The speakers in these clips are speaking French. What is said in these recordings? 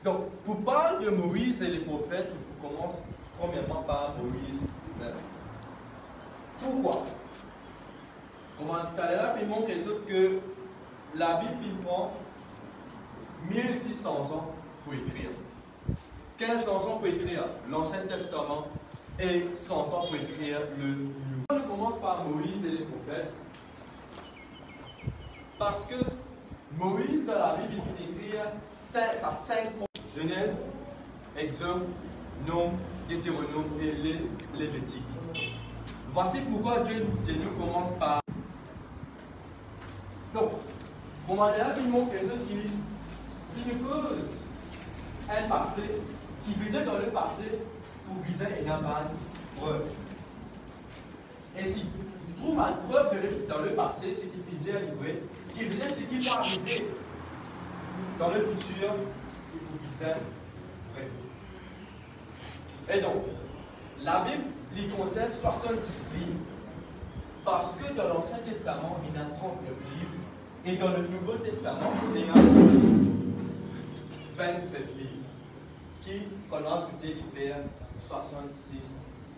Donc, pour parler de Moïse et les prophètes, on commence premièrement par Moïse lui-même. Pourquoi? Comment Talela fait montrer que la Bible prend 1600 ans pour écrire. 1500 ans pour écrire l'Ancien Testament et 100 ans pour écrire le Nouveau. On commence par Moïse et les prophètes parce que Moïse dans la Bible il fait écrire sa 5 Genèse, Exode, Nom, Deutéronome et Lévitique. Voici pourquoi Dieu nous commence par. Donc, comment là, il montre quelque chose qui, si une cause un passé, qui veut dire dans le passé, pour viser une preuve. Et si tu trouves une preuve dans le passé, c'est qui veut dire vrai, qui veut dire ce qui va arriver dans le futur, il faut viser vrai. Et donc, la Bible, il contient 66 livres. Parce que dans l'Ancien Testament, il y a 39 livres. Et dans le Nouveau Testament, il y a 27 livres. Qui, qu'on a ajouté, il fait 66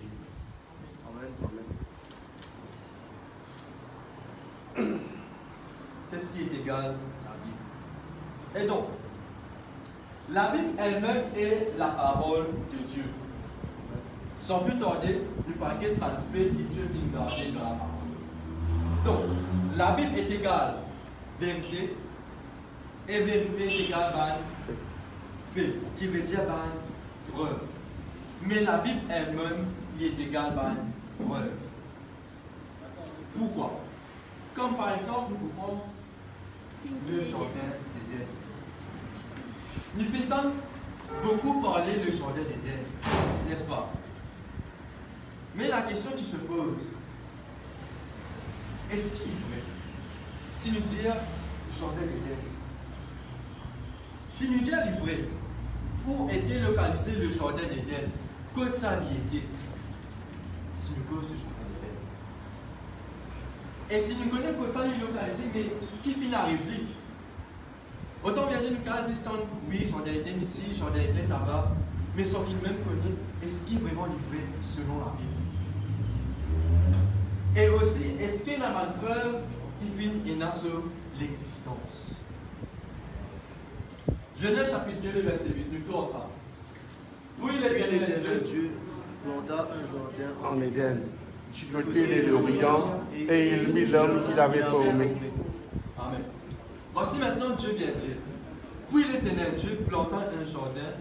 livres. Amen. C'est ce qui est égal à la Bible. Et donc, la Bible elle-même est la parole de Dieu. Sans plus tarder, nous parlons de fait que Dieu vient garder dans la parole. Donc, la Bible est égale vérité, et vérité est égale à fait, qui veut dire preuve. Mais la Bible elle-même est égale à preuve. Pourquoi? Comme par exemple, nous prenons le jardin d'Éden. Nous faisons beaucoup parler le jardin d'Éden, n'est-ce pas? Mais la question qui se pose, est-ce qu'il est vrai? Si nous disons jardin d'Éden, si nous disons vrai, où était localisé le jardin d'Éden? Côté ça y était? Si nous cause du jardin d'Éden. Et si nous connaissons côté ça y localisé, mais qui finit à arriver? Autant bien dire nous cas existant, oui, jardin d'Éden ici, jardin d'Éden là-bas, mais sans qu'il même connaît, est-ce qu'il est vraiment livré selon la Bible? Et aussi, est-ce qu'il y a une preuve qui vient sur l'existence? Genèse chapitre 2, verset 8, nous tournons ça. Oui, il est bien de Dieu planta un jardin en Éden, du côté de l'Orient, et il mit l'homme qu'il avait formé. Amen. Voici maintenant Dieu bien dit. Puis l'Éternel Dieu planta un jardin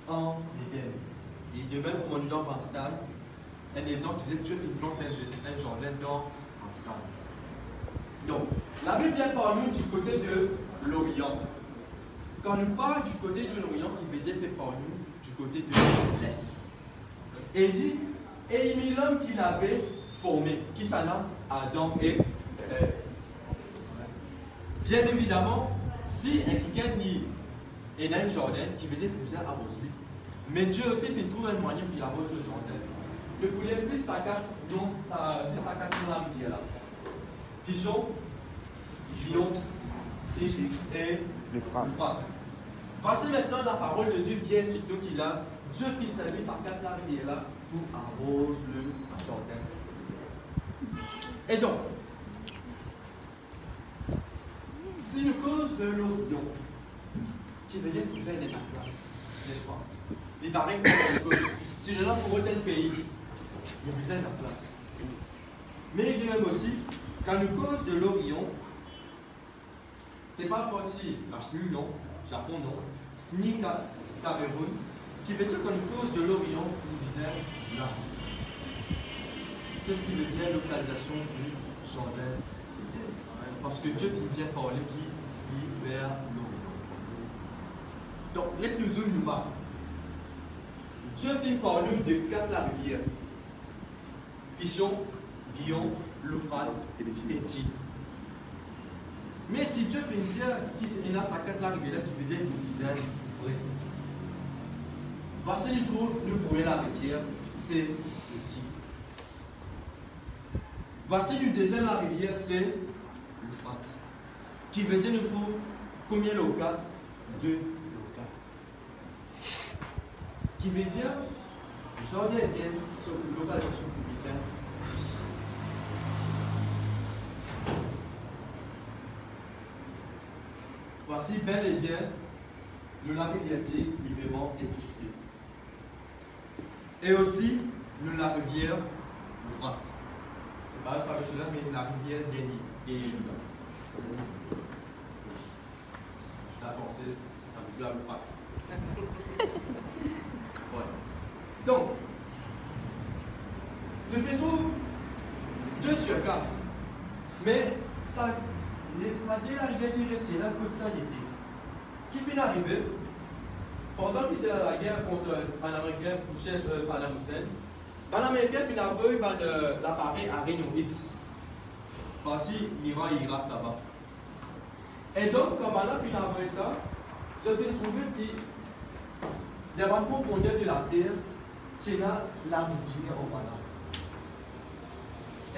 en Éden. Et de même, comme on dit dans Pascal, un exemple qui dit Dieu plante un jardin dans Pascal. Donc, la Bible vient par nous du côté de l'Orient. Quand nous parle du côté de l'Orient, il veut dire que par nous du côté de l'Est. Et il dit, et il mit l'homme qu'il avait formé, qui s'en a Adam et Ève. Bien évidemment, si quelqu'un est dans un jardin, qui veut dire qu'il faisait arroser. Mais Dieu aussi il trouve un moyen pour arroser le jardin. Le poulet dit ça cache non la rivière là. Pichon, Gillon, Sich et Euphrates. Voici maintenant la parole de Dieu qui explique nous qu'il a Dieu fit servir sa carte la rivière là pour arroser le jardin. Et donc, si nous cause de l'Orient, qui veut dire que vous avez la place, n'est-ce pas? Il paraît que si nous avons pour tel pays, vous avez la place. Mais il dit même aussi, quand nous cause de l'Orient, ce n'est pas parti Ashnu, non, Japon, non, ni Cameroun, qui veut dire quand nous cause de l'Orient, nous disons là. C'est ce qui veut dire localisation du jardin. Parce que Dieu finit bien parler qui vers l'Orient. Donc, laisse-nous zoomer nous voir. Dieu finit par nous de quatre la rivière. Pichon, Guillaume, L'Euphrate et Tigre. Mais si Dieu finit dire qu'il a sa quatre la rivière qui veut dire que vous visez vrai. Voici nous pour la rivière, c'est le Tigre. Voici le deuxième la rivière, c'est l'Euphrate. Qui veut dire nous trouve combien local? 2 local. Qui veut dire, jardin Éden, sur une localisation publicitaire ici. Voici bel et bien le lac Médiatique, évidemment, existé. Et aussi la rivière Euphrate. C'est pas ça que je là, mais la rivière Déni. Je suis à penser, ça veut dire Euphrate. Voilà. Donc, nous faisons 2 sur 4. Mais ça, dès la rivière qui est restée là, comme ça, il était. Qui fait l'arrivée, pendant qu'il était dans la guerre contre un Américain pour chercher Saddam Hussein, l'Américain finalement l'appareil à Rayon X, parti Iran et Irak là-bas. Et donc, comme on a finalement ça, je vais trouver que dans la profondeur de la terre, c'est là la rivière au voilà.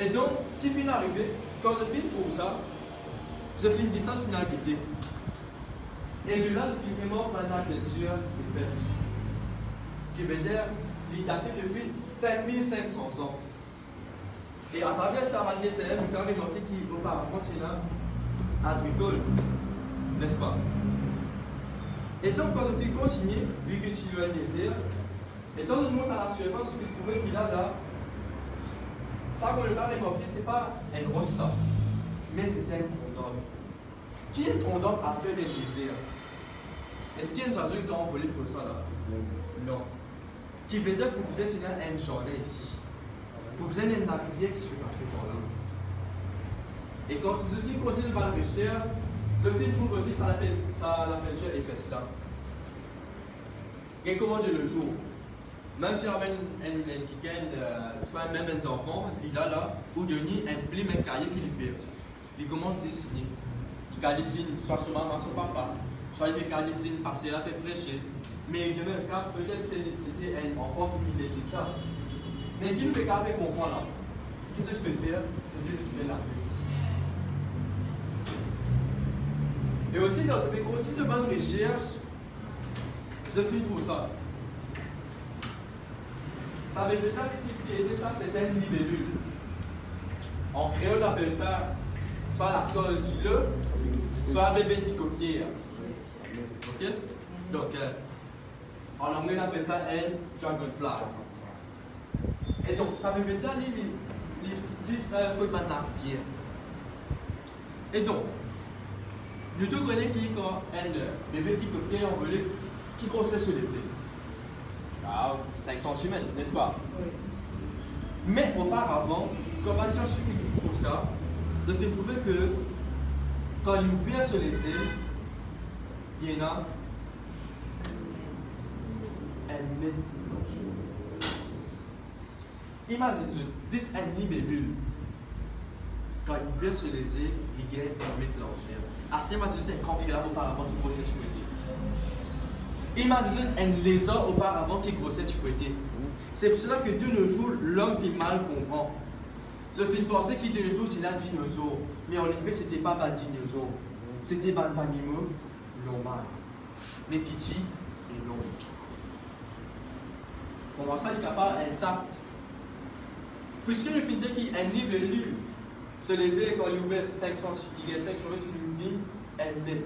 Et donc, qui finit d'arriver, quand je finis pour ça, je finis une distance finalité. Et de là, je finis vraiment par la culture épaisse. Qui veut dire, il est daté depuis 5500 ans. Et à travers ça, on va quand même remarquer qu'auparavant, c'est là, agricole, n'est-ce pas? Et donc, quand je fais continuer, vu que tu as le désir, et dans le monde à la surface, je fais trouver qu'il a là, ça qu'on le a remarqué, ce n'est pas un gros ça, mais c'est un condom. Qui est condom à faire des désirs? Est-ce qu'il y a une oiseau qui t'a envolé pour ça là? Non. Qui veut dire que vous êtes un jardin ici. Vous avez une rivière qui se fait passer par là. Et quand vous dites continue par la recherche, le film trouve aussi ça la peinture épaisse là. Et comment de le jour? Même si on a un week-end, soit même un enfant, il a là, ou Denis, un pli, un cahier qu'il fait. Il commence à dessiner. Il dessine soit son maman, son papa, soit il dessine parce qu'il a fait prêcher. Mais il y avait un cas, peut-être c'était un enfant qui dessine ça. Mais il ne peut pas comprendre là. Qu'est-ce que je peux faire? C'est de tuer la plus. Et aussi, dans ce continue de bonne recherche, je finis pour ça. Ça veut dire que ça, c'est un libellule. En créole, on appelle ça soit la sole du le, soit bébé dicoptère. Ok? Donc, en anglais, on appelle ça un dragonfly. Et donc, ça veut dire les 10 côtes de la pierre. Et donc, nous tous connaissons qui quand un bébé dicoptère envolé qui grossait sur les ailes. 5 cm, n'est-ce pas? Oui. Mais auparavant, comme un scientifique pour ça, de fait trouver que quand il ouvert sur les ailes, il y en a un mètre. Imagine, 10 un libellule. Quand il ouvert sur les ailes, il gagne 1 mètre largeur. À ce moment-là, c'était un cancre là auparavant qui grossait sur les ailes. Imaginez un lézard auparavant qui grossait sur côté. C'est pour cela que de nos jours, l'homme vit mal comprend. Je fais penser qu'il de nos jours, c'est un dinosaure. Mais en effet, ce n'était pas un dinosaure. C'était des animaux normaux. Les petits et longs. Comment ça, il n'y a pas un sac? Puisque le fait qu'il y a un libellule, se léser quand il ouvert 500 il y a 5 choses sur une ligne, elle n'est.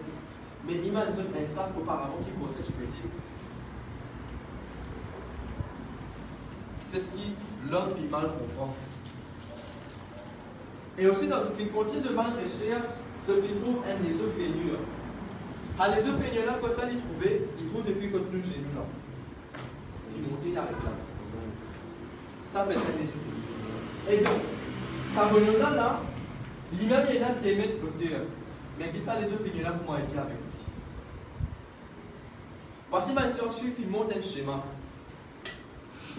Mais imaginez un sac auparavant qui grossait sur le petit. C'est ce qui l'homme vit mal comprend. Et aussi dans ce film continue de bonne recherche, ce film trouve un des œufs. À les œufs là, comme ça, il trouve depuis que nous chez nous là. Il monte, il arrête là. Ça, c'est un des œufs. Et donc, ça veut là, lui-même il y a des mètres de côté. Mais vite ça, les œufs là, comment il dit avec lui. Voici ma scientifique, il monte un schéma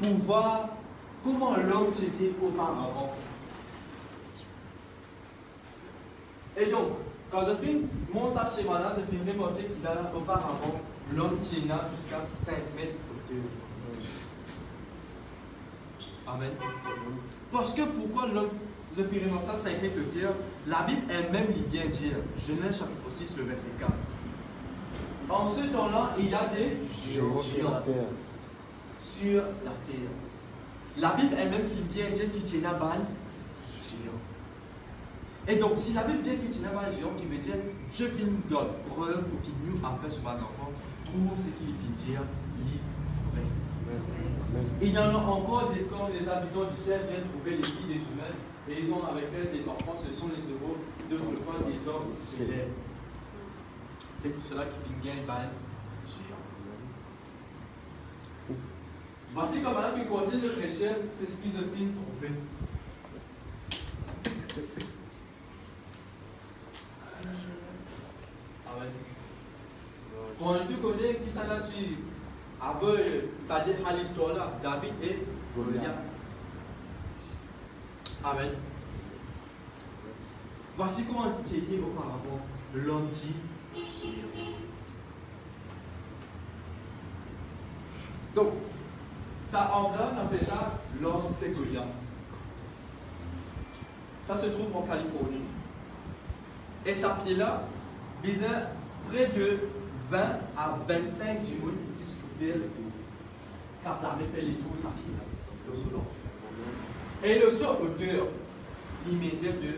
pour voir comment l'homme c'était auparavant. Et donc, quand je monte ce schéma-là, je fais remarquer qu'il a là auparavant, l'homme tient là jusqu'à 5 mètres de hauteur. Amen. Parce que pourquoi l'homme, je fais remarquer ça 5 mètres de hauteur, la Bible elle-même lui bien dire, Genèse chapitre 6, le verset 4. En ce temps-là, il y a des géants. sur la terre. La Bible elle-même fait bien dire qu'il tient un ban géant. Et donc, si la Bible dit qu'il tient un ban géant, qui veut dire Dieu fait une preuve pour qu'il nous, après ce ban d'enfant, trouve ce qu'il fait dire, lit. Il y en a encore des quand les habitants du ciel viennent trouver les filles des humains et ils ont avec elles des enfants, ce sont les héros d'autrefois des hommes célèbres. C'est pour cela qu'il finit bien ban géant. Voici comment la continue de richesse, c'est ce qu'ils ont fini de trouver. Amen. Quand tu connais qui s'en a dit, avec ça dit à l'histoire là, David et Goliath. Amen. Voici comment tu étais auparavant l'anti-géant. Donc, ça englobe, on appelle ça l'homme séquoia. Ça se trouve en Californie. Et sa pied-là visait près de 20 à 25 djimounes si je peux faire le tour. Car l'armée fait les tours, sa pied-là, le saut. Et le saut hauteur, il mesure de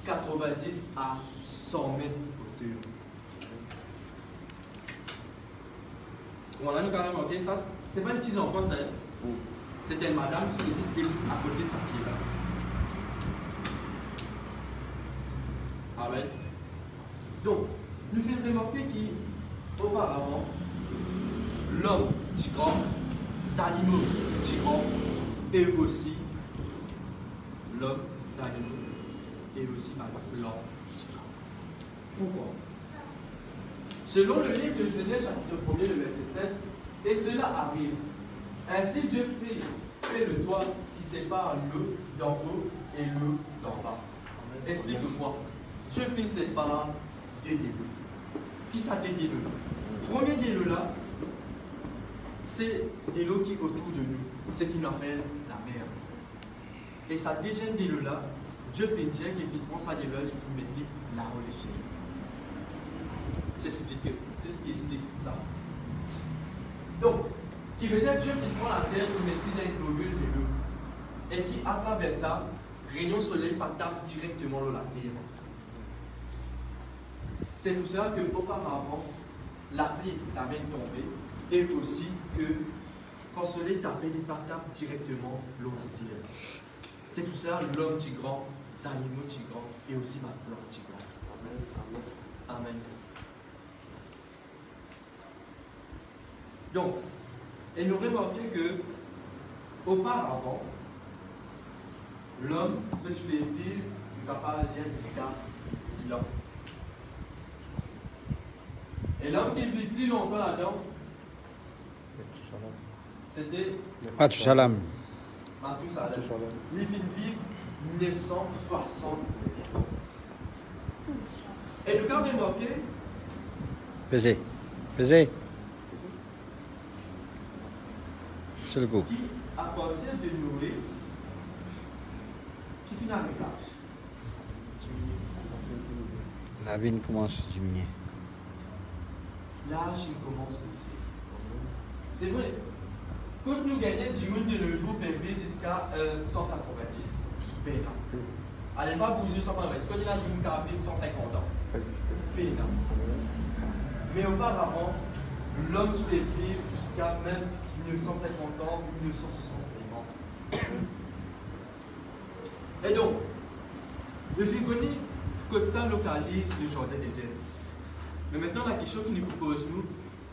90 à 100 mètres hauteur. Voilà, nous quand même, ok, ça, c'est pas une petite enfant, ça. C'était une madame qui existe à côté de sa pied-là. Amen. Donc, nous faisons remarquer qu'auparavant, l'homme tigre, les animaux tigres, et aussi l'homme, les animaux, et aussi l'homme tigre. Pourquoi? Selon le livre de Genèse, chapitre 1er, le verset 7, et cela arrive. Ainsi Dieu fait le toit qui sépare l'eau d'en haut et l'eau d'en bas. Explique-moi. Dieu fait cette balade des deux. Qui ça des deux? Premier des deux là, c'est des lots qui autour de nous, ce qu'il appelle la mer. Et sa deuxième des deux là, Dieu fait une dièque et finalement ça des il faut mettre la relation. C'est ce qui explique ça. Donc, qui veut dire Dieu qui prend la terre pour mettre les globules de l'eau et qui, à travers ça, rayon soleil tape directement dans la terre. C'est pour cela qu'auparavant, la pluie, ça vient de tomber et aussi que quand le soleil tapait, il tape directement dans la terre. C'est pour cela l'homme tigran, les animaux tigrans et aussi ma plante tigran. Amen. Amen. Donc, et nous remarquons que auparavant, l'homme, ce que je vais vivre, il ne va pas dire jusqu'à l'homme. Et l'homme qui vit plus longtemps là-dedans, c'était Mathusalam. Mathusalam. Il vit vivre 960. Et le cas remarqué, Pesez. Pesez. C'est le coup. Qui, à partir de Noé, qui finit avec l'âge. La vigne commence à diminuer. L'âge, il commence à baisser. C'est vrai. Quand nous gagnons 10 000 de nos jours, peut vivre jusqu'à 190. Pénal. Allez pas bouger 190. Quand il y a 10 000 qui a vécu 150 ans. Pénal. Mais auparavant, l'homme peut vivre jusqu'à même 1950 ans, 1960 ans. Et donc, le Figonie, comme ça, localise le jardin d'Éden. Mais maintenant, la question qui nous pose, nous,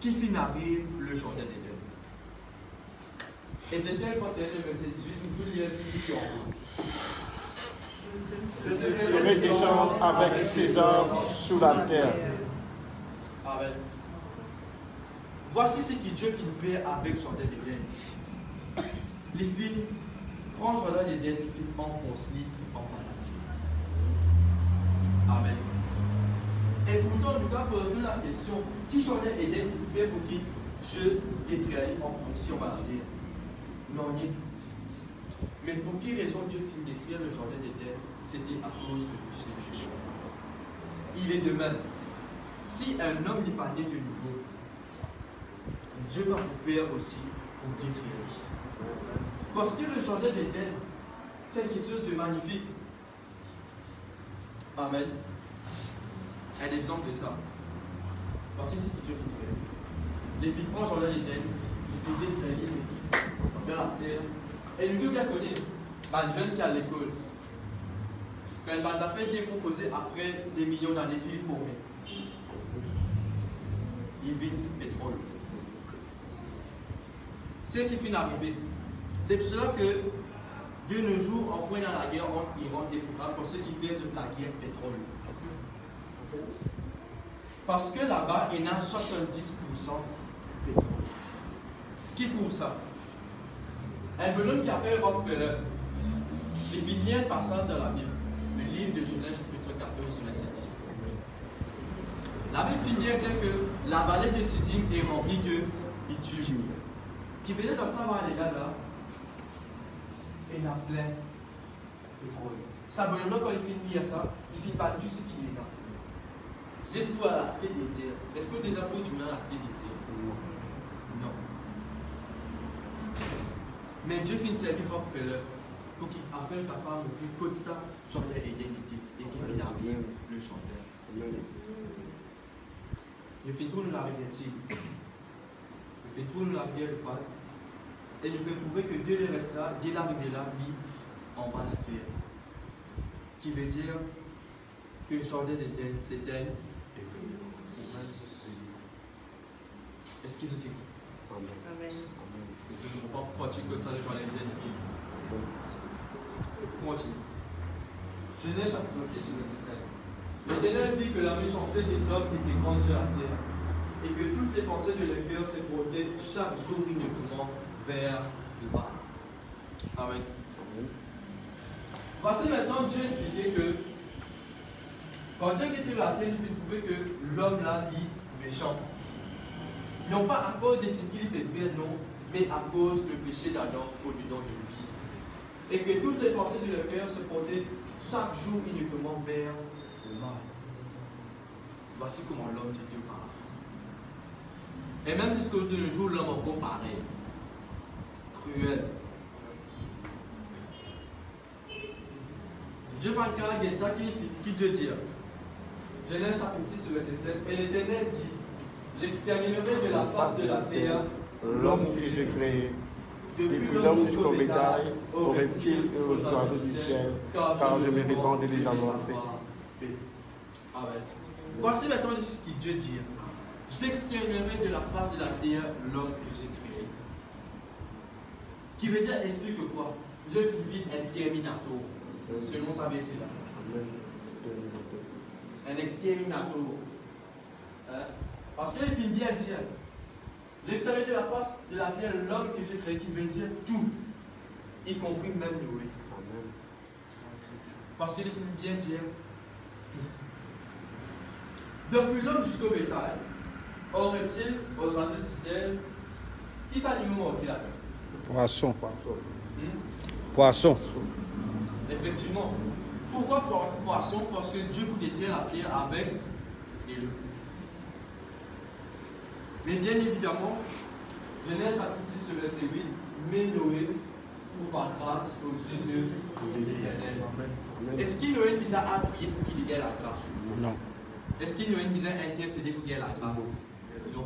qui fin arrive le jardin d'Éden? Et c'est bien quand elle est le verset 18, nous pouvons lire ici en haut. Je descendre avec ses hommes sous la terre. Amen. Voici ce que Dieu fait faire avec le jardin d'Éden. Les filles prend le jardin d'Éden, les filles enfoncent-les en paradis. Amen. Et pourtant, nous avons posé la question, qui jardin d'Éden fait pour qui Dieu détruit en fonction de la terre? Non, ni. Mais pour quelle raison Dieu finit de détruire le jardin d'Éden? C'était à cause du péché de Jésus. Il est de même. Si un homme n'est pas né de nouveau, Dieu va vous faire aussi pour détruire. Parce que le jardin d'Éden, c'est quelque chose de magnifique. Amen. Un exemple de ça. Parce que c'est ce que Dieu fait. Les filles prennent le jardin d'Éden, ils font détruire dans la terre. Et nous, bien connu, un jeune qui est à l'école, quand il a fait décomposer après des millions d'années qu'il est formé, il vit du pétrole. C'est ce qui finit d'arriver. C'est pour cela que de nos jours, on prend dans la guerre entre Iran et l'Iran pour ce qui fait la guerre pétrole. Parce que là-bas, il y a 70% pétrole. Qui pour ça? Un bonhomme qui appelle Rockefeller. Il finit un passage dans la Bible, le livre de Genèse, chapitre 14, verset 10. La Bible finit à dire que la vallée de Siddim est remplie de bitume. Qui venait dans sa vallée là, et il a plein de pétrole. Ça, bonhomme, quand il finit à ça, il finit par tout ce qui est là. Juste pour la cité désert. Est-ce que les apôtres du la cité désert? Non. Mais Dieu finit servir Rockefeller pour qu'il appelle ta femme plus que ça, chanteur Eden et qu'il finit d'arriver le chanteur. Il fait tout la rivière Tigre. Il fait tout la rivière de Fal. Et il fait trouver que Dieu le reste là, Dieu l'arrivée là, mis en bas de la terre. Qui veut dire que le chanteur d'Éden s'éteigne. Est-ce qu'ils ont dit? Amen. Je ne comprends pas pourquoi tu écoutes ça, les gens d'Éden. Continue. Genèse chapitre 6, verset 5. L'Éternel dit que la méchanceté des hommes était grande sur la terre, et que toutes les pensées de leur cœur se portaient chaque jour uniquement vers le bas. Amen. Voici maintenant Dieu expliquait que quand Dieu était sur la terre, il peut trouver que l'homme là dit méchant. Non pas à cause de ce qu'il peut faire, non, mais à cause du péché d'Adam au-dedans de lui. Et que toutes les pensées de leur cœur se portaient chaque jour uniquement vers le mal. Voici comment l'homme se tue par. Et même jusqu'au de nos jours, l'homme encore pareil. Cruel. Dieu parle de ça qui Dieu dit. Genèse chapitre 6, verset 7. Et l'Éternel dit, j'exterminerai de la face de la terre l'homme que j'ai créé, depuis l'homme jusqu'au bétail, aux reptiles et aux oiseaux du ciel, car je me répands de les avoir fait. Amen. Voici maintenant ce que Dieu dit. J'exterminerai de la face de la terre l'homme que j'ai créé. Qui veut dire, explique quoi? Dieu finit un terminator, selon sa verset là. Un exterminator. Hein? Parce qu'il finit bien dire, j'exterminerai de la face de la terre l'homme que j'ai créé, qui veut dire tout, y compris même Noé. Parce qu'il finit bien dire tout. Depuis l'homme jusqu'au bétail, aux reptiles, aux oiseaux du ciel, qui s'anime au là? Poisson. Poisson. Effectivement. Pourquoi poisson? Parce que Dieu vous détruire la terre avec des loups. Mais bien évidemment, Genèse chapitre 6, verset 8, mais Noé trouva grâce aux yeux de l'Éternel. Est-ce qu'il Noé nous a appuyé pour qu'il gagne la grâce? Non. Est-ce qu'il Noé nous a intercédé pour gagner la grâce? Non.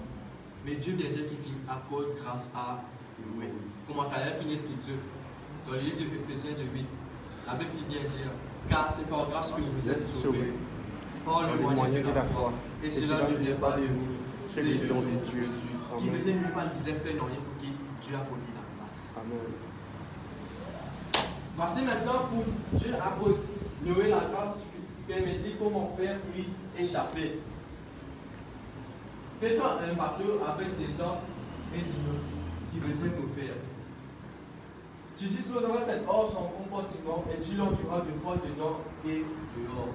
Mais Dieu bien dire qu'il accorde grâce à Noé. Comment elle finit l'explique dans le livre de Éphésiens 8, la Bible finit bien dire, car c'est par grâce que vous êtes sauvés, par le moyen de la foi. Et cela ne vient pas de vous, c'est le don de Dieu. Qui veut dire que pas disait fait non rien pour qui Dieu a donné la grâce. Amen. Voici maintenant pour Dieu a donné la grâce, permettez comment faire pour lui échapper. Fais-toi un bateau avec des hommes résineux, qui veut dire nous faire. Tu disposeras cette orge en compartiment et tu l'enduras de poids dedans et dehors.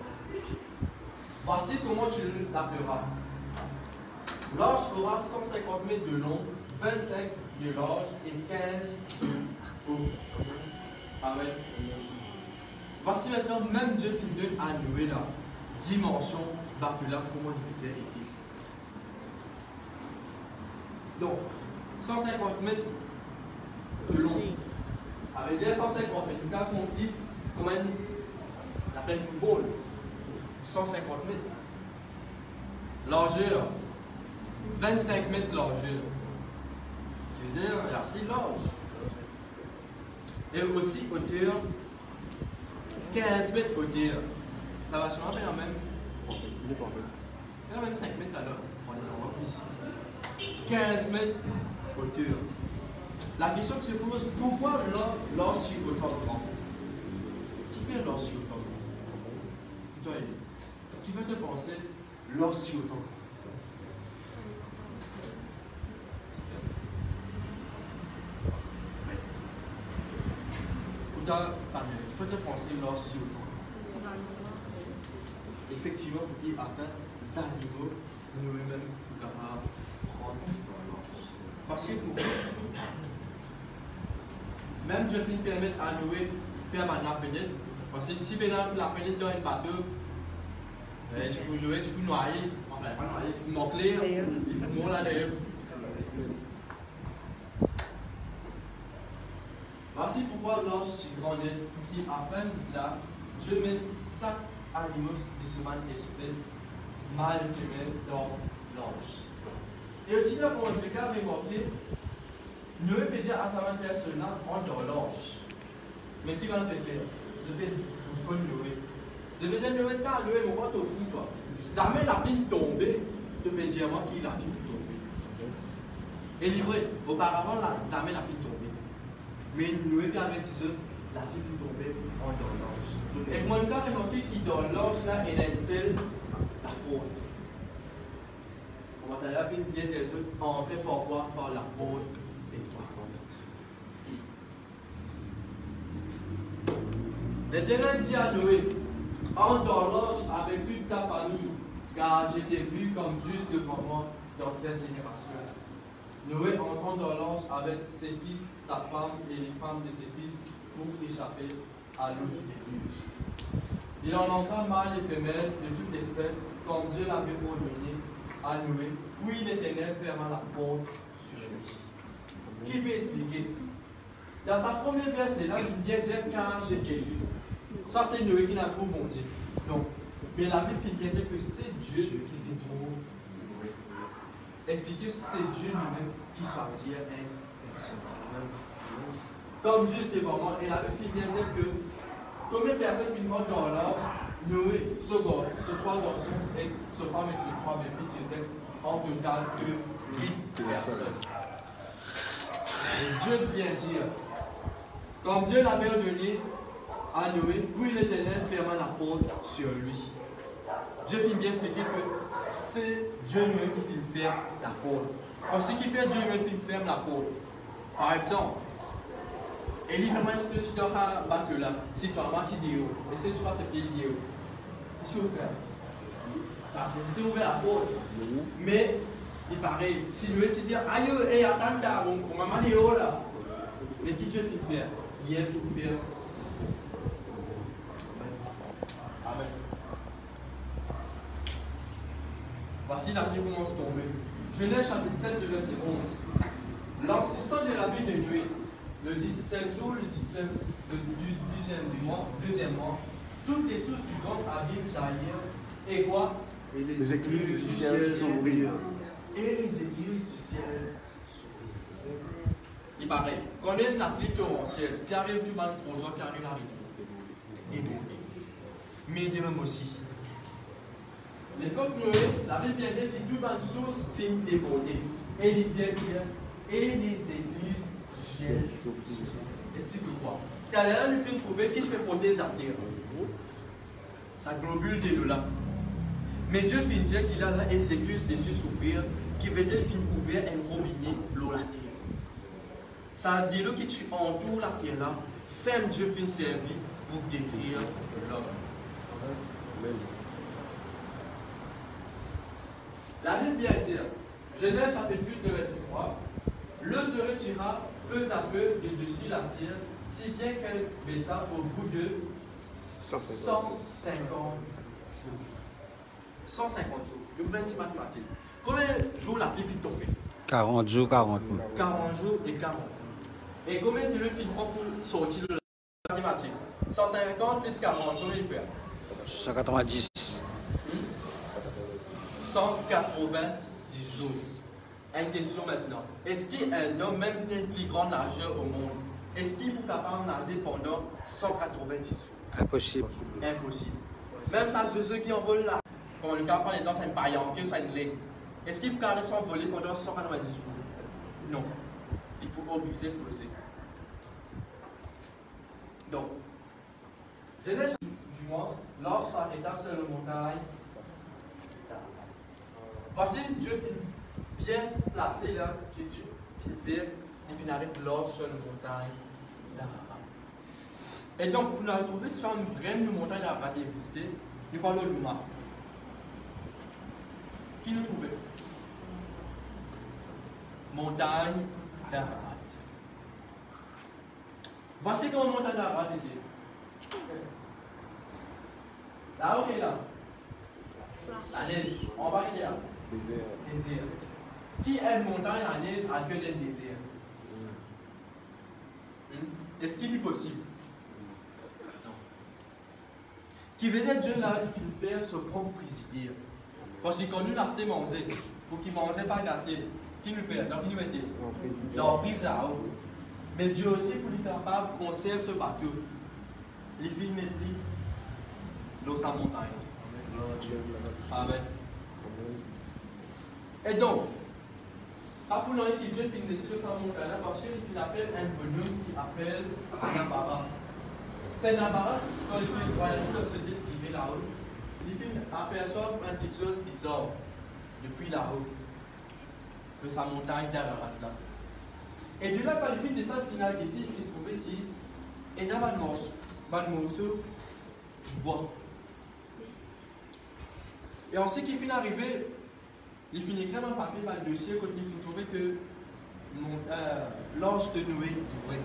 Voici comment tu la feras. L'orge aura 150 mètres de long, 25 de large et 15 de haut. Amen. Voici maintenant, même Dieu qui donne à Noé la dimension bateau-là, comment il faisait été. Donc, 150 mètres de long. Ça veut dire 150 mètres. Quand on dit comment la peine football, 150 mètres. Largeur, 25 mètres largeur. Je veux dire, il y a assez large. Et aussi hauteur, 15 mètres hauteur. Ça va sûrement faire même. Il y a même 5 mètres là-bas. On va plus ici. 15 mètres hauteur. La question qui se pose, pourquoi l'orge est autant grand? Qui fait l'orge autant grand? Plutôt aidé. Qui veut te penser l'orge autant grand? Samuel, il faut te penser l'orge autant grand. Effectivement, pour dire afin des animaux, nous-mêmes, nous capables de prendre l'orge. Parce que même Dieu finit permettre à Noé de faire la fenêtre. Parce que si la fenêtre dans une bateau, tu peux noyer, enfin pas noyer, tu peux m'encler, il peut mourir là derrière. Voici pourquoi l'orge grandit, qui afin là, Dieu met chaque animal de ce même espèce, mâle et femelle, dans l'orge. Et aussi là, pour un regard remarqué, Noé peut dire à sa même personne là, on dans l'orge. Mais qui va le faire? Je vais vous faire Noé. Je vais dire Noé, t'as Noé, mais quoi te fous toi? Jamais la pile tombée, tu peux dire moi qui la pile tombée. Et livré, auparavant là, jamais la pile tombée. Mais Noé qui avait dit la pile tombée, on dans l'orge. Et moi, quand remarqué qui dans l'orge là, il y a une seule, la peau. On va la pile bien entrer par quoi? Par la peau. L'Éternel dit à Noé, entre dans l'orge avec toute ta famille, car je t'ai vu comme juste devant moi dans cette génération. Noé entrant dans l'orge avec ses fils, sa femme et les femmes de ses fils pour échapper à l'eau du déluge. Il en entra mâle et femelle de toute espèce, comme Dieu l'avait ordonné à Noé, puis l'Éternel ferma la porte sur lui. Qui peut expliquer? Dans sa première verset, là, il vient dire car j'ai vu. Ça, c'est Noé qui n'a trouvé bon Dieu. Non. Mais la Bible vient dire que c'est Dieu qui trouve. Expliquer que c'est Dieu lui-même qui choisit un personne. Comme juste devant moi, et la Bible vient dire que combien de personnes finiront dans l'ordre? Noé, ce trois garçons et ce femme et ce trois filles qui étaient en total de 8 personnes. Et Dieu vient dire, comme Dieu l'avait ordonné à Noé, puis l'Éternel ferma la porte sur lui. Dieu finit bien expliquer que c'est Dieu lui-même qui finit faire la porte. Alors, ce qui fait Dieu lui-même qui ferme la porte. Par exemple, et lui vraiment si tu dois battre là, si tu as menti d'eux, et si tu fais ce pays d'eux, qu'est-ce que tu fais? Parce que tu ouvert la porte. Mais, il paraît, si Noé te dit, aïe, et attends, on m'a mal là. Mais qui Dieu finit faire? Il faut faire. Amen. Voici la Bible commence à tomber. Genèse chapitre 7, verset 11. L'ancissant de la vie de Noé, le 17e jour, du 10e du mois, deuxième mois, toutes les sources du grand abîme jaillirent, et quoi? Et les écluses du ciel s'ouvrirent. Et les écluses du ciel s'ouvrirent. Il paraît qu'on est la pluie torrentielle, qui arrive du mal 3 ans, qui arrive la rivière. Mais de même aussi. L'époque Noé, la Bible vient dire que toute bonne source finit déborder. Et il vient dire, et les églises du ciel s'ouvrirent. Explique quoi? Tu as l'air de trouver qui se fait porter sa terre. Sa globule de l'eau là. Mais Dieu finit dire qu'il a là les églises des cieux s'ouvrir, qui veut dire qu'il finit ouvert et robinet l'eau la terre. Ça dit là que tu entoures la terre là, c'est Dieu finit servir pour détruire l'homme. La Bible vient dire, Genèse chapitre 8, verset 3, l'eau se retira peu à peu de dessus la terre, si bien qu'elle baissa au bout de 150 jours. 150 jours. Le 20 mathématiques. Combien de jours la pluie fit tomber? 40 jours, 40 mois. 40 jours et 40. Et combien de le filmeront pour sortir de la mathématique? 150 plus 40, combien il fait? 190. 190 jours. Une question maintenant. Est-ce qu'il y a un homme, même le plus grand nageur au monde, est-ce qu'il est capable de nager pendant 190 jours? Impossible. Impossible. Même ça, ceux qui envolent là, comme le cas par exemple un paillant, qui soit une ligne, est-ce qu'il peut garder s'envoler pendant 190 jours? Non. Il faut obliger de poser. Donc, Genèse du mois, l'or s'arrêta sur la montagne. Voici Dieu bien placé là, qui fait, il arrête l'or sur la montagne d'Ararat. Et donc, pour nous retrouver sur une vraie montagne d'Ararat qui existait, nous parlons de Luma. Qui nous trouvait? Montagne d'Ararat. Voici comment la montagne d'Ararat était. Là, ok, là. La neige. On va aller là. Désert. Qui est une montagne, la neige, a fait le désert? Est-ce qu'il est possible? Non. Qui venait Dieu là, il fait se propre frigidaire. Parce qu'il connu la cité manger. Pour qu'il ne mangeait pas gâté. Qui nous fait? Donc il nous mettait dans le frise là haut. Mais Dieu aussi, pour lui capable, conserve ce bateau. Les films mettent dans sa montagne. Amen. Et donc, pas pour nous qui Dieu finit de sa montagne parce qu'il appelle un bonhomme qui appelle Nabara. C'est Nabara, quand il fait voyager se dit qu'il est là-haut, il aperçoit une petite chose bizarre depuis là-haut, de sa montagne d'Ararat là. Et de là, quand il fait de cette finale, il trouvait qu'il y a un morceau du bois. Et ensuite, qu'il finit d'arriver, il finit vraiment papier par le dossier quand il trouvait que l'ange de Noé est vrai.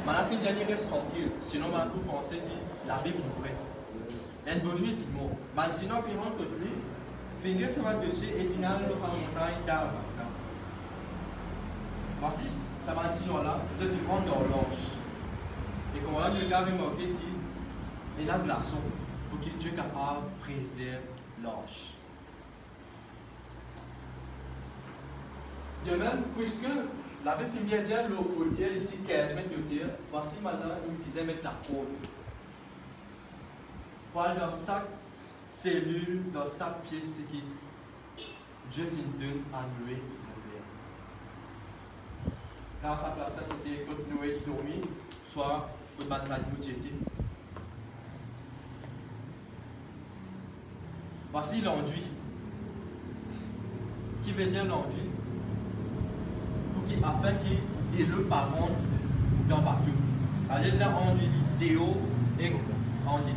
Mais à la fin, il reste tranquille. Sinon, on peut penser que la Bible est vraie. Un beau jour, il finit mort. Mais sinon, il finit contre lui, il finit sur le dossier et finalement, il va montagne d'Ararat. Voici, ça va ainsi là, de vivre dans l'ange. Et comme là, le gars va remarquer qu'il y a un glaçon pour que Dieu est capable de préserver l'ange. De même, puisque la Bible finit dire l'eau côtière, il dit 15 mètres de terre, voici maintenant, il disait mettre la côte. Pour aller dans chaque cellule, dans chaque pièce, c'est qui Dieu finit de à Noé. Dans sa place, c'était quand Noé dormit, soit au bas de sa boutique. Voici l'enduit. Qui veut dire l'enduit? Afin qu'il ait le parent dans le bateau. Ça veut dire enduit, déo et enduit.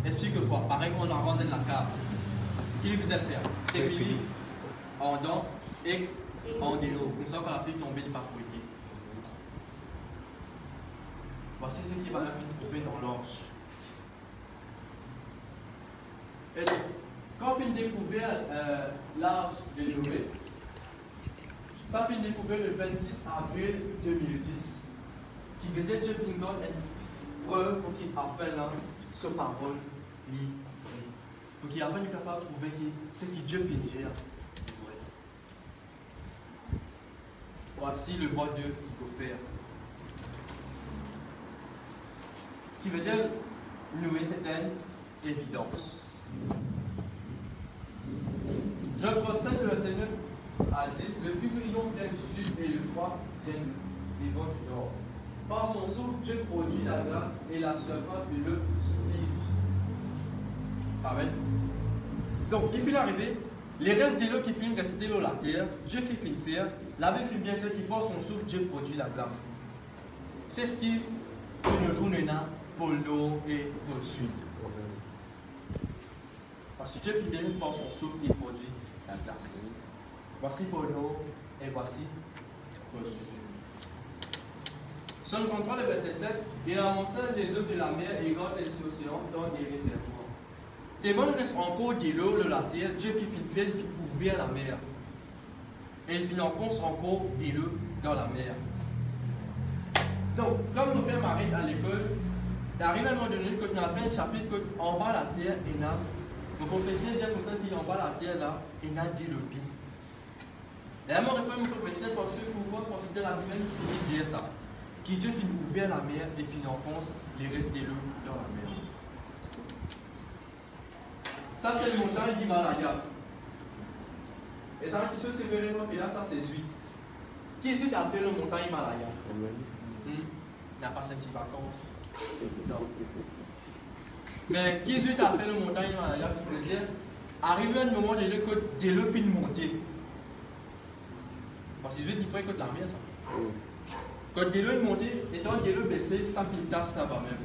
Explique quoi? Pareil qu'on avance dans la case. Qui lui faisait faire? Tépili, en dents et en déo. Comme ça, qu'on a pu tomber du parfouetté. Voici ce qui va trouver dans l'orge. Et donc, quand on a découvert l'arche de Noé, ça fait découvert le 26 avril 2010. Qui faisait Dieu finit une preuve pour qu'il a fait là, ce parole livrée. Pour qu'il a fait capable de prouver que ce que Dieu finit est vrai. Voici le roi Dieu qu'il faut faire. Qui veut dire, Noé, c'est une évidence. Jean 37, verset 9 à 10, le tourbillon vient du sud et le froid vient du vent du nord. Par son souffle, Dieu produit la glace et la surface de l'eau se fige. Amen. Donc, il finit d'arriver, les restes de l'eau qui finissent de rester l'eau la terre, Dieu qui finit de faire, la Bible finit bien dire qu'il par son souffle, Dieu produit la glace. C'est ce qui, de nos jours, nous a pour l'eau et pour le sud. Parce que Dieu finit bien par son souffle, il produit la glace. Voici pour l'eau et voici pour le sud. Selon le contrat, le verset 7, il amonçonne les eaux de la mer et garde les océans dans des réservoirs. Témoin reste encore de l'eau de la terre, Dieu qui fait ouvrir la mer. Et il enfonce encore de l'eau dans la mer. Donc, comme nos frères m'arrêtent à l'école, il arrive à un moment donné, quand on a fait un chapitre, quand on va à la terre, et là, mon professeur dit comme ça, qu'il en va à la terre là, et il a dit le doux. Et là, mon professeur, parce que pour voir considérer la Bible qui dit ça, qui Dieu finit ouvert la mer et finit enfonce les restes de l'eau dans la mer. Ça, c'est le montagne d'Himalaya. Et ça, qui se sévère, et là, ça, c'est Zuit. Qui Zuit a fait le montagne Himalaya? Il n'a pas ces petites vacances. Non. Mais qui Zuit a fait le montagne Himalaya, pour le dire, arrivé à un moment donné, de l'eau finit monter. Parce que Zuit, il faut écouter la mer, ça. Quand de l'eau est montée, étant de l'eau baissée, ça finit tasse là-bas même.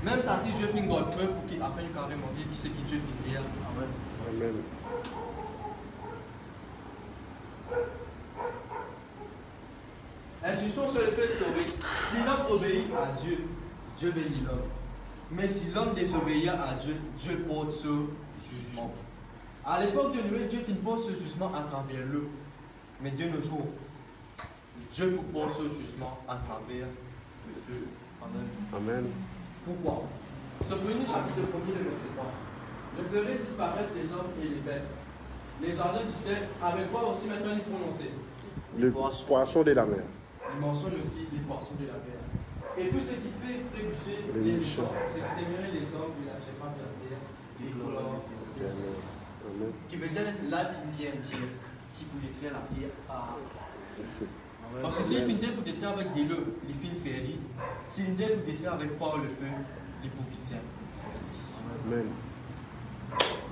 Même ça, si Dieu finit God preuve pour qu'il a fait une carré monter, il sait qui Dieu finit dire. Amen. Amen. Instruction sur le fait historique. Si l'homme obéit à Dieu, Dieu bénit l'homme. Mais si l'homme désobéit à Dieu, Dieu porte ce jugement. À l'époque de Noé, Dieu finit pas ce jugement à travers l'eau. Mais de nos jours, Dieu porte ce jugement à travers le feu. Amen. Amen. Pourquoi? Sophonie chapitre 1er, verset 3. Je ferai disparaître les hommes et les bêtes, les jardins du ciel, avec quoi aussi maintenant les prononcer? Le poisson de la mer. Il mentionne aussi les poissons de la mer. Et tout ce qui fait trébucher les gens, s'exterminer les hommes et la surface de la terre, les colores. Qui veut dire la lumière qui peut détruire la terre par. Parce que si il finit pour détruire avec des leux, les films ferris. S'il finit pour détruire avec par le feu, les pourrissants. Amen.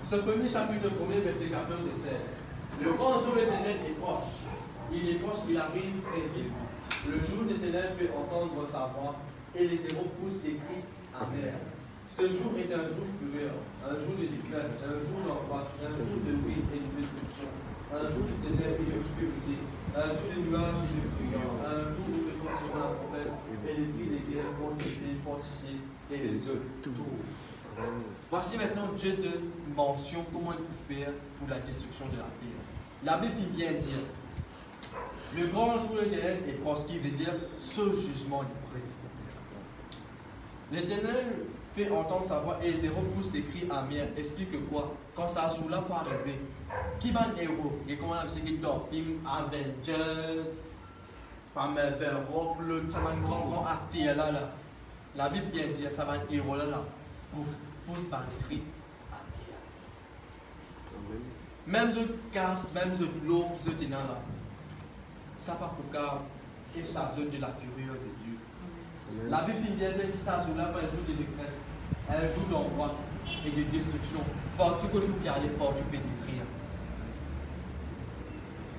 Sophonie chapitre 1er, verset 14 et 16. Le grand jour éternel est proche. Il est proche, il arrive très vite. Le jour d'éternel fait entendre sa voix et les héros poussent des cris amers. Ce jour est un jour furieux, un jour de détresse, un jour d'angoisse, un jour de bruit et de destruction, un jour de ténèbres et d'obscurité, un jour de nuages et de brouillard, un jour où le temps sera la tempête et les cris des guerres contre les pays fortifiés et les œufs tout. Voici maintenant Dieu te mentionne comment il peut faire pour la destruction de la terre. La Bible fit bien dire le grand jour de l'Éternel est proche, qui veut dire ce jugement est prêt. L'Éternel fait entendre sa voix et les héros poussent des cris amers. Explique quoi? Quand ça jour-là peut arriver, qui va un héros? Et comment on a dit dans le film Avengers, Marvel, Rock, ça va un grand acteur là. La Bible bien dit, ça va un héros là. Pour pousse par le cri amers. Même ce casse, même ce l'eau qui se tenait là. Ça va pour car et ça zone de la fureur de Dieu. Amen. La Bible finit bien dire que ça joue là pas un jour de détresse, un jour d'angoisse et de destruction. Partout que tout peut aller, partout peut détruire.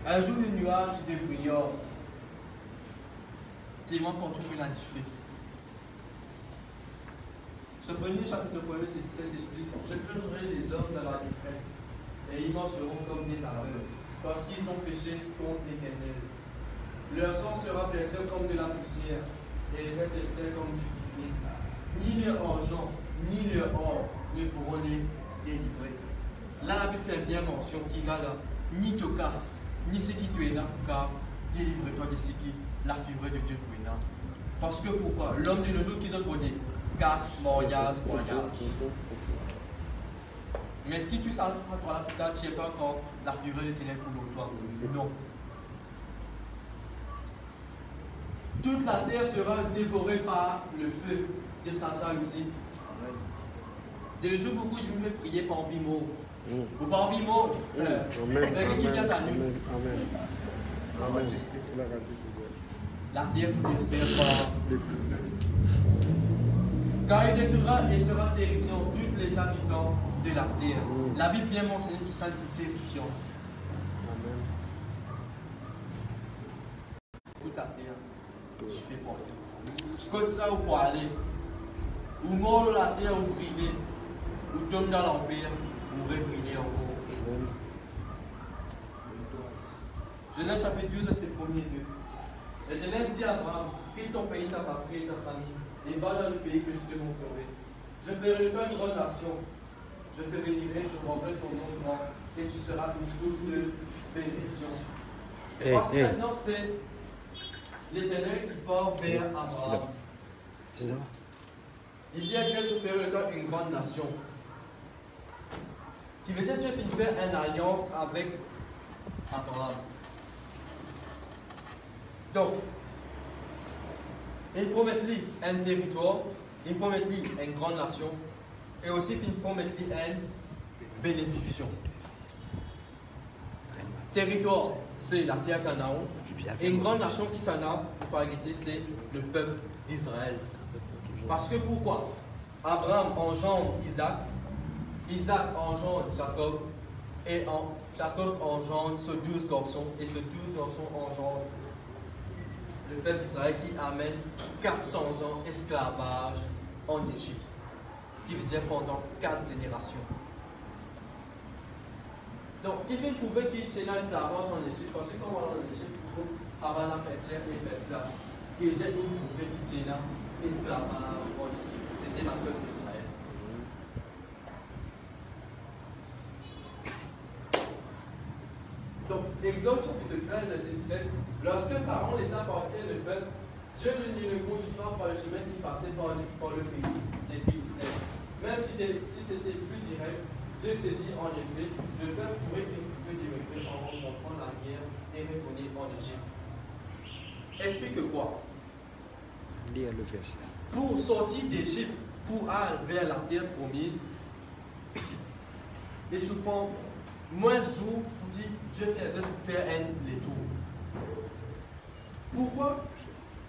Un jour de nuages et de brouillard. Tellement partout peut la diffuser. Sophonie chapitre 1, verset 17 dit: je plongerai les hommes dans la détresse et ils m'en seront comme des aveugles parce qu'ils ont péché contre l'Éternel. Leur sang sera versé comme de la poussière, et les restés comme du fumier. Ni leur argent, ni leur or ne pourront les délivrer. Là, la Bible fait bien mention qu'il a là, ni te casse, ni ce qui te est là, car délivre-toi de ce qui la fureur de Dieu pour là. Parce que pourquoi? L'homme de nos jours qui ont côté, casse, moriage, voyage. Mais est-ce que tu sais, à toi, là, plus tard, tu n'es pas encore la fureur de ténèbres pour toi? Non. Toute la terre sera dévorée par le feu de sa jalousie. De nos jours, beaucoup, je me fais prier par Vimo. Ou par Vimo. Quelqu'un qui vient à nous. Amen. La terre vous détruire par le feu. Car il détruira et sera terrifiant tous les habitants de la terre. La Bible bien mentionne qu'il sera terrifiant. Amen. Toute la terre. Je fais pour tout. Comme ça, vous pouvez aller. Ou mort dans la terre, ou brûler. Ou tomber dans l'enfer, ou rébrûler encore. Genèse chapitre 12, c'est le premier 2. L'Éternel dit à Abraham: quitte ton pays, ta patrie et ta famille, et va dans le pays que je te montrerai. Je ferai de toi une grande nation. Je te bénirai, je rendrai ton nom grand, et tu seras une source de bénédiction. Voici maintenant, c'est l'Éternel qui part vers Abraham. Il dit à Dieu, je ferai de toi une grande nation. Qui veut dire Dieu finit faire une alliance avec Abraham. Donc, il promet-lui un territoire, il promet-lui une grande nation, et aussi il promet-lui une bénédiction. Territoire, c'est la terre Canaan, et une grande nation qui s'en a, pour arrêter, c'est le peuple d'Israël. Parce que pourquoi? Abraham engendre Isaac, Isaac engendre Jacob, et Jacob engendre ce 12 garçons, et ce 12 garçons engendre le peuple d'Israël qui amène 400 ans d'esclavage en Égypte, qui veut dire pendant 4 générations. Donc, il faut prouver qu'il y a l'esclavage en Égypte, parce que comme en Égypte, avant la peinture et l'esclavage, il veut dire qu'il pouvait qu'il y a l'esclavage en Égypte. C'était la peuple d'Israël. Donc, Exode chapitre 13, verset 17, lorsque Pharaon les appartient le peuple, Dieu ne le conduit pas par le chemin qui passait par le pays des Philistins. Même si c'était plus direct, Dieu se dit en effet, le peuple pourrait développer en rencontrant la guerre et retourner en Égypte. Explique quoi? Lire le verset. Pour sortir d'Égypte, pour aller vers la terre promise, et je prends moins jour pour dire Dieu fait un détour. Pourquoi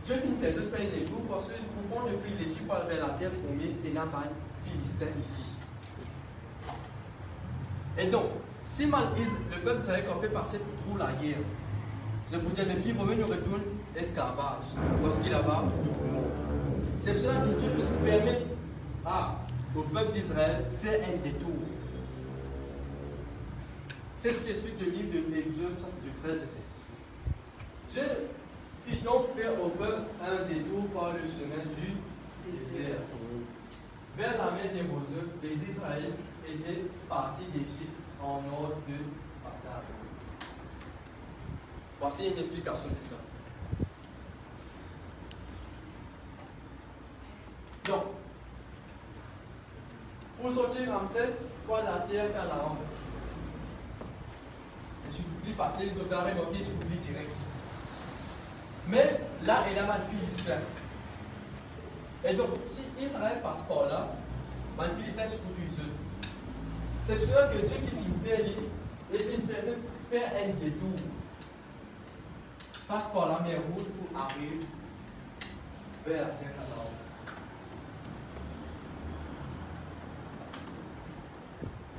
Dieu fait un détour? Parce que pour prendre depuis l'Égypte pour aller vers la terre promise, il n'y a pas de Philistin ici. Et donc, si le peuple savait qu'on peut passer pour trop la guerre, je vous dis, mais puis il nous retourne l'esclavage, parce qu'il a bas beaucoup de monde. C'est pour cela que Dieu permet au peuple d'Israël de faire un détour. C'est ce qu'explique le livre de l'Exode, chapitre 13, verset 6. Dieu fit donc faire au peuple un détour par le chemin du désert. Vers la mer des Moses, les Israélites étaient partis d'Égypte en ordre de bataille. Voici une explication de ça. Donc, pour sortir Ramsès, pour la terre Canaan. Je suis plus facile, donc la remarquer, je suis plus direct. Mais là, il y a mal Philistin. Et donc, si Israël passe par là, mal Philistin, c'est pour tuer eux. C'est pour cela que Dieu qui finit faire un détour, passe par la mer Rouge pour arriver vers la terre Canaan.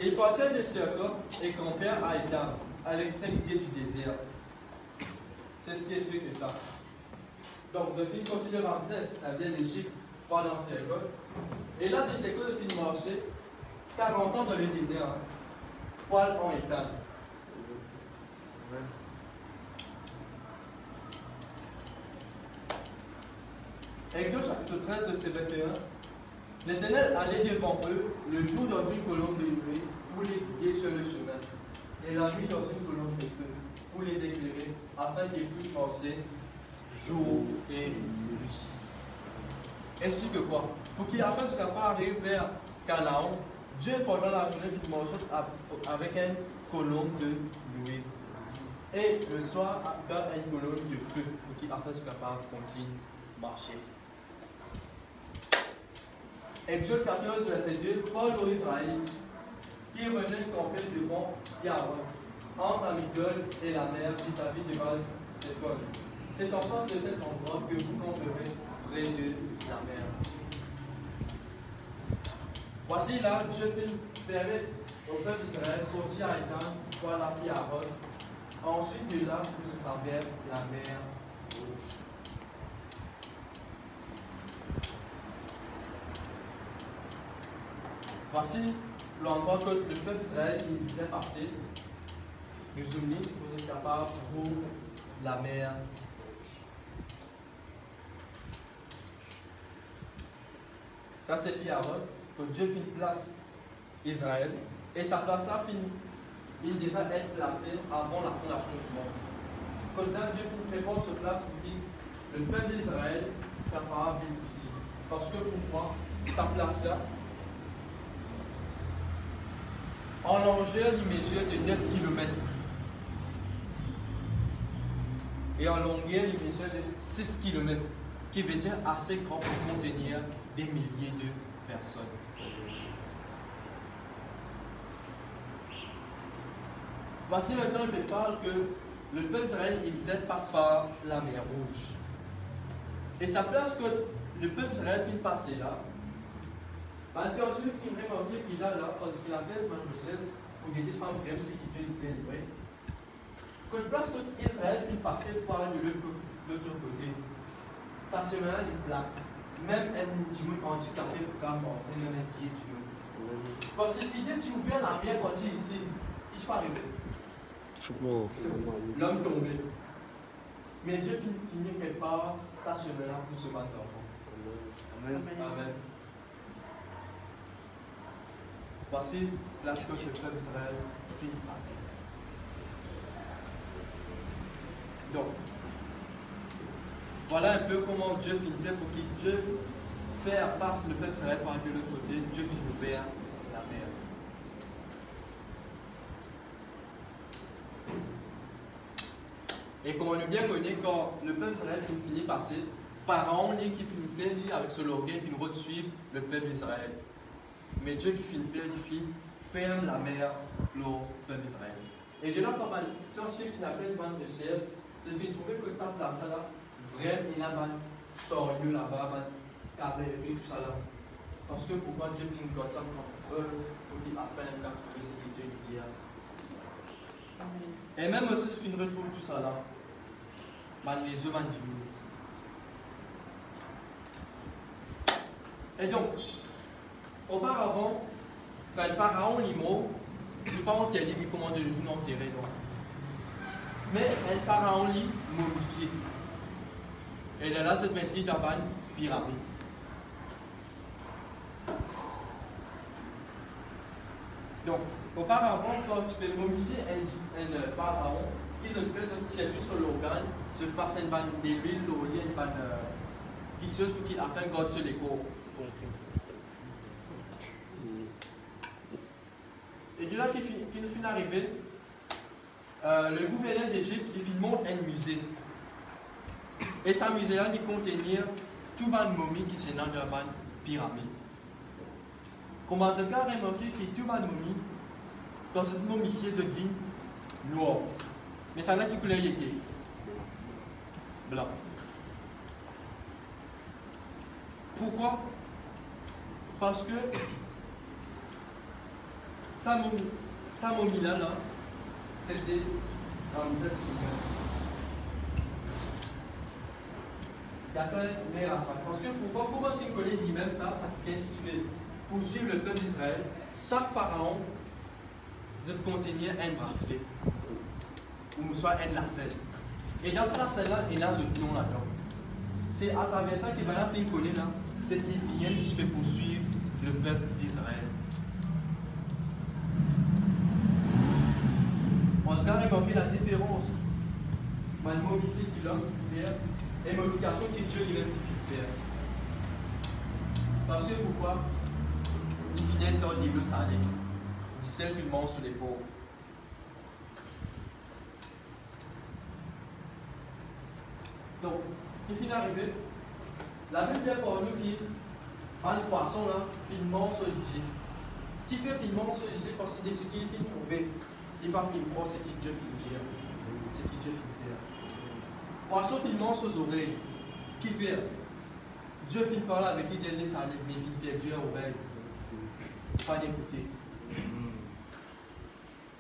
Il partit de Circa et campèrent à Étam, à l'extrémité du désert. C'est ce qui explique ça. Donc, depuis le continent de Ramsès, ça vient d'Égypte pendant Circa. Et là, de Circa, il finit marcher 40 ans dans le désert, poil en Étam. Exode chapitre 13, verset 21. L'Éternel allait devant eux le jour dans une colonne de nuée pour les guider sur le chemin, et la nuit dans une colonne de feu pour les éclairer, afin qu'ils puissent marcher jour et nuit. Explique quoi? Pour qu'ils afin soient capables d'arriver vers Canaan, Dieu pendant la journée fit marcher avec une colonne de nuée, et le soir dans une colonne de feu pour qu'ils afin soient capables de continuer à marcher. Exode 14, verset 2, Paul aux Israélites, qui reviennent camper devant Yahweh, entre la Migdol et la mer vis-à-vis de Baal-Zephon. C'est en face de cet endroit que vous camperez près de la mer. Voici là, Dieu permet au peuple d'Israël de sortir à Étam pour la fille Aaron. Ensuite de là, vous traversez la mer Rouge. Voici l'endroit que le peuple d'Israël disait passer. Nous unis, vous êtes capables pour la mer Rouge. Ça, c'est fait avant que Dieu finit place Israël. Et sa place-là finit. Il déjà être placé avant la fondation du monde. Quand Dieu finit prépare ce place pour qu'il le peuple d'Israël n'a pas vivre ici. Parce que pour moi, sa place là, en longueur, il mesure de 9 km. Et en longueur, il mesure de 6 km, qui veut dire assez grand pour contenir des milliers de personnes. Voici maintenant, je parle que le peuple d'Israël passe par la mer Rouge. Et ça place que le peuple d'Israël finit passer là. Si on se fait vraiment bien qu'il a là, parce qu'il a fait Moses, pour guider ce problème, c'est qu'il était livré. Quand il place que Israël finit passer par de l'autre côté, ça se met à une plaque. Même un petit handicapé pour commencer, même un pied du parce que si Dieu tu ouvres la mer quand il est ici, il ne peut pas arriver. L'homme tombé. Mais Dieu finit quelque part sa semaine pour sauver ses enfants. Amen. Amen. Voici la chose que le peuple d'Israël finit passer. Donc, voilà un peu comment Dieu finit fait pour qu'il Dieu faire passer le peuple d'Israël par de l'autre côté. Dieu finit ouvert la mer. Et comme on a bien connu, quand le peuple d'Israël finit passer, Pharaon qui finit fait avec son orgueil, qui nous suivre le peuple d'Israël. Mais Dieu qui finit faire, il ferme la mer pour le peuple d'Israël. Et de là, quand si on suit qui appelle une bande de sièges, je vais trouver que ça place là, vraiment, il y a un sorieux là-bas, un et tout ça là. Parce que pourquoi Dieu finit comme ça, pour qu'il appelle un cas trouver ce que Dieu lui dit. Et même aussi, je finis retrouver tout ça là. Les œufs vont diminuer. Et donc, auparavant, quand le pharaon limo, il n'est pas enterré, il commande le jour enterré. Mais le pharaon lit momifié. Et là, cette méthode dans une pyramide. Donc, auparavant, quand tu peux momifier un pharaon, ils se font un petit sur l'organe, se passe une bande de l'huile, une bande quelque chose pour qu'il afin de garder les corps. Et de là qu'il nous finit d'arriver, le gouverneur d'Égypte, il monte un musée. Et ce musée-là, il contenir tout le momie qui sont dans la pyramide. Comment ce cas remarqué que tout le momie, quand cette momifiée se devine noir. Mais ça n'a qui couleur il était blanc. Pourquoi? Parce que sa momie là, c'était dans le 16 km. Il y a pas de mer à faire. Parce que pourquoi si on connaît lui-même ça fait pour suivre le peuple d'Israël, chaque pharaon doit contenir un bracelet, ou soit un lacet. Et dans ce lacet-là, il y a un nom là-dedans. C'est à travers ça que Bala fait connaître là, c'est un lien qui peut poursuivre le peuple d'Israël. On se garde remarquer la différence. La mobilité qu'il a faire et la modification que Dieu lui-même peut faire. Parce que pourquoi? Il vient dans le livre salé. Du sel fumant sur les pauvres. Donc, il finit d'arriver. La Bible vient pour nous qui a le poisson là, finement sollicité. Qui fait filement sollicité parce que c'est ce qu'il finit trouver. Il n'est pas filement, c'est qui Dieu finit dire. C'est qui Dieu finit faire. Poisson filement sur les oreilles. Qui fait? Dieu finit par là avec lui, Dieu laisse aller, mais il finit faire Dieu oreille. Pas d'écouter.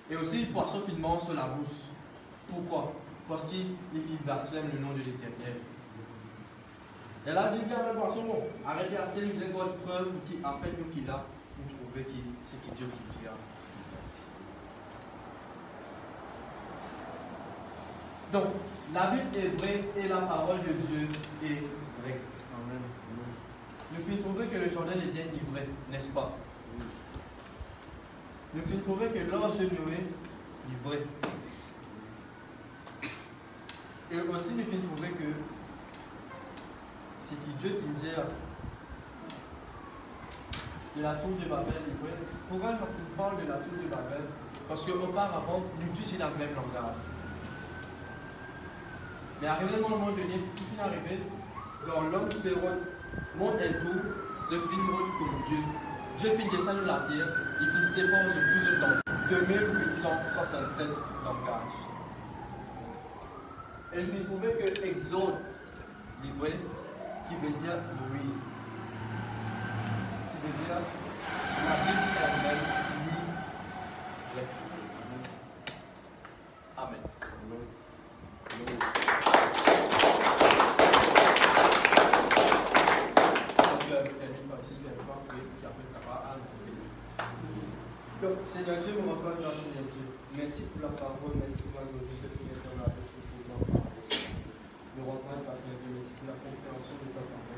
Et aussi, le poisson finement sur la bouche. Pourquoi? Parce qu'il fit blasphème le nom de l'Éternel. Et là, Dieu dit à le poisson, bon, arrêtez à ce qu'il vous ait votre preuve pour qu'il a fait nous qu'il a, vous trouvez ce que Dieu vous dira. Donc, la Bible est vraie et la parole de Dieu est vraie. Amen. Nous finissons trouver que le Jordan est bien livré, n'est-ce pas? Nous finissons trouver que l'ange de Noé est livré. Et aussi, nous finissons trouver que c'est que Dieu finit de la tour de Babel. Pourquoi je parle de la tour de Babel? Parce qu'auparavant, nous utilisions le même langage. Mais arrivé dans le monde de Dieu, qui finit d'arriver, dans l'homme qui fait monde et tout, je finis comme Dieu. Dieu finit descendre de la terre, il finit séparer de tous les langues. 2867 langages. Et il finit trouver que Exode, livré, qui veut dire Moïse. Qui veut dire la Bible elle-même lit vrai. Amen. Donc, Seigneur Dieu, nous reconnaissons grâce, Seigneur Dieu. Merci pour la parole, merci pour la juste finir dans la bouche pour pouvoir parler. Nous reconnaissons grâce, Seigneur Dieu, merci pour la compréhension de ta parole.